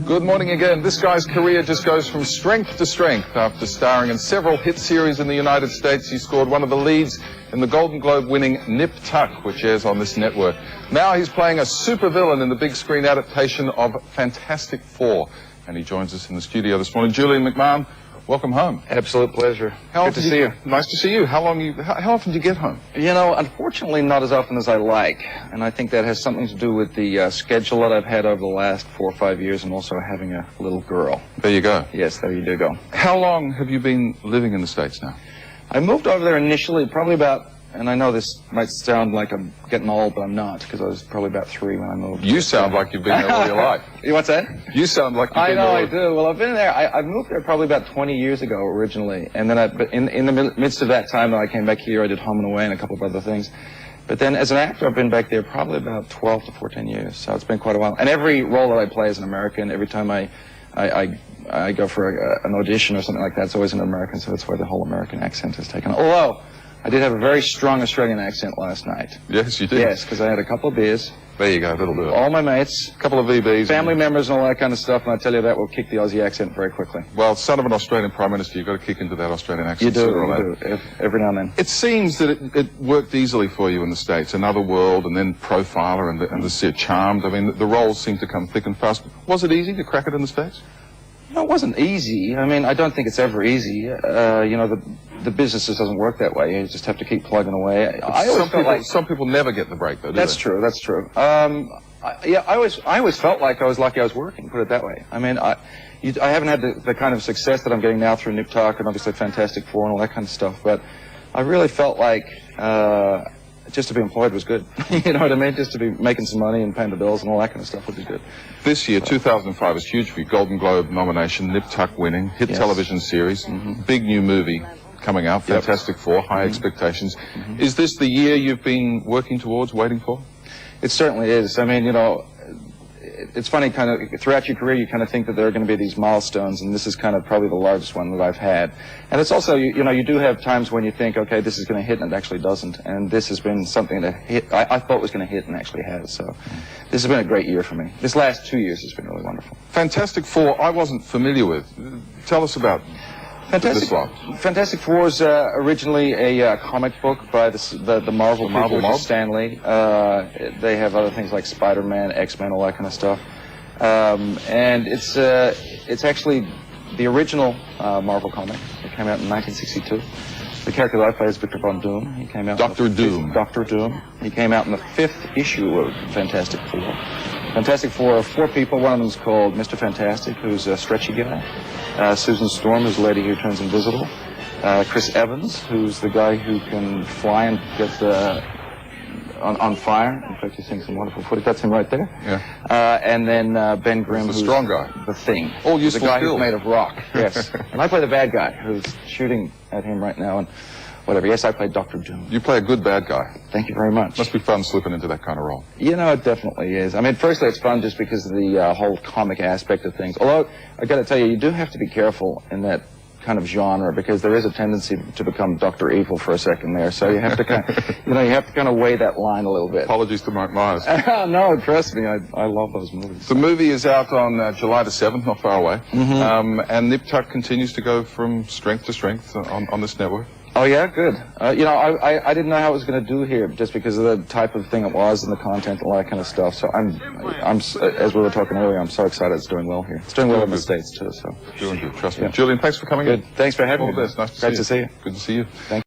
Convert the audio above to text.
Good morning again. This guy's career just goes from strength to strength. After starring in several hit series in the United States, he scored one of the leads in the Golden Globe-winning Nip Tuck, which airs on this network. Now he's playing a supervillain in the big screen adaptation of Fantastic Four. And he joins us in the studio this morning. Julian McMahon, welcome home. Absolute pleasure. Good to see you. Nice to see you. How often do you get home? You know, unfortunately, not as often as I like. And I think that has something to do with the schedule that I've had over the last 4 or 5 years, and also having a little girl. There you go. Yes, there you do go. How long have you been living in the States now? I moved over there initially probably about, and I know this might sound like I'm getting old, but I'm not, because I was probably about 3 when I moved. You sound like you've been there all your life. What's that? You sound like you've been there. I know, I do. Well, I've been there. I moved there probably about 20 years ago originally, and then in the midst of that time, I came back here. I did Home and Away and a couple of other things. But then as an actor, I've been back there probably about 12 to 14 years, so it's been quite a while. And every role that I play is an American. Every time I go for an audition or something like that, it's always an American, so that's why the whole American accent is taken. Although, I did have a very strong Australian accent last night. Yes, you did. Yes, because I had a couple of beers. There you go, that'll do it. All my mates. A couple of VBs. Family members and all that kind of stuff, and I tell you that will kick the Aussie accent very quickly. Well, son of an Australian Prime Minister, you've got to kick into that Australian accent. You do, every now and then. It seems that it worked easily for you in the States. Another World, and then Profiler, and the Charmed. I mean, the roles seem to come thick and fast. Was it easy to crack it in the States? No, it wasn't easy. I mean, I don't think it's ever easy. You know, the business just doesn't work that way. You just have to keep plugging away. Some people never get the break, though, do That's they? true, that's true. I always felt like I was lucky I was working, put it that way. I mean, I haven't had the kind of success that I'm getting now through Nip Tuck and obviously Fantastic Four and all that kind of stuff, but I really felt like just to be employed was good. You know what I mean? Just to be making some money and paying the bills and all that kind of stuff would be good. This year, 2005, is huge for you. Golden Globe nomination, Nip Tuck winning, hit television series, big new movie coming out, Fantastic Four, high expectations. Is this the year you've been working towards, waiting for? It certainly is. I mean, you know, it's funny, kind of, throughout your career, you kind of think that there are going to be these milestones, and this is kind of probably the largest one that I've had. And it's also, you know, you do have times when you think, okay, this is going to hit, and it actually doesn't. And this has been something that I thought was going to hit and actually has. So this has been a great year for me. This last 2 years has been really wonderful. Fantastic Four, I wasn't familiar with. Tell us about Fantastic Four is originally a comic book by the Marvel people, Stan Lee. They have other things like Spider-Man, X-Men, all that kind of stuff. And it's actually the original Marvel comic. It came out in 1962. The character that I play is Victor Von Doom. He came out Dr. Doom. Dr. Doom. He came out in the 5th issue of Fantastic Four. Fantastic Four are 4 people. One of them is called Mr. Fantastic, who's a stretchy guy. Susan Storm is the lady who turns invisible. Chris Evans, who's the guy who can fly and get on fire. In fact, he's seeing some wonderful footage. That's him right there. Yeah. And then Ben Grimm, who's the strong guy. The Thing. All useful the guy skills. who's made of rock. Yes. And I play the bad guy who's shooting at him right now and whatever. Yes, I play Dr. Doom. You play a good bad guy. Thank you very much. Must be fun slipping into that kind of role. You know, it definitely is. I mean, firstly, it's fun just because of the whole comic aspect of things. Although, I got to tell you, you do have to be careful in that kind of genre because there is a tendency to become Dr. Evil for a second there. So you have to kind of, you know, you have to kind of weigh that line a little bit. Apologies to Mike Myers. No, trust me, I love those movies. The movie is out on July the 7th, not far away. And Nip Tuck continues to go from strength to strength on this network. Oh yeah, good. You know, I didn't know how it was going to do here just because of the type of thing it was and the content and all that kind of stuff. So I'm as we were talking earlier, I'm so excited it's doing well here. It's doing well in the States too. So doing good. Trust me. Julian, thanks for coming in. Good. Thanks for having me. All the best. Nice to see you. Great to see you. Good to see you. Thank you.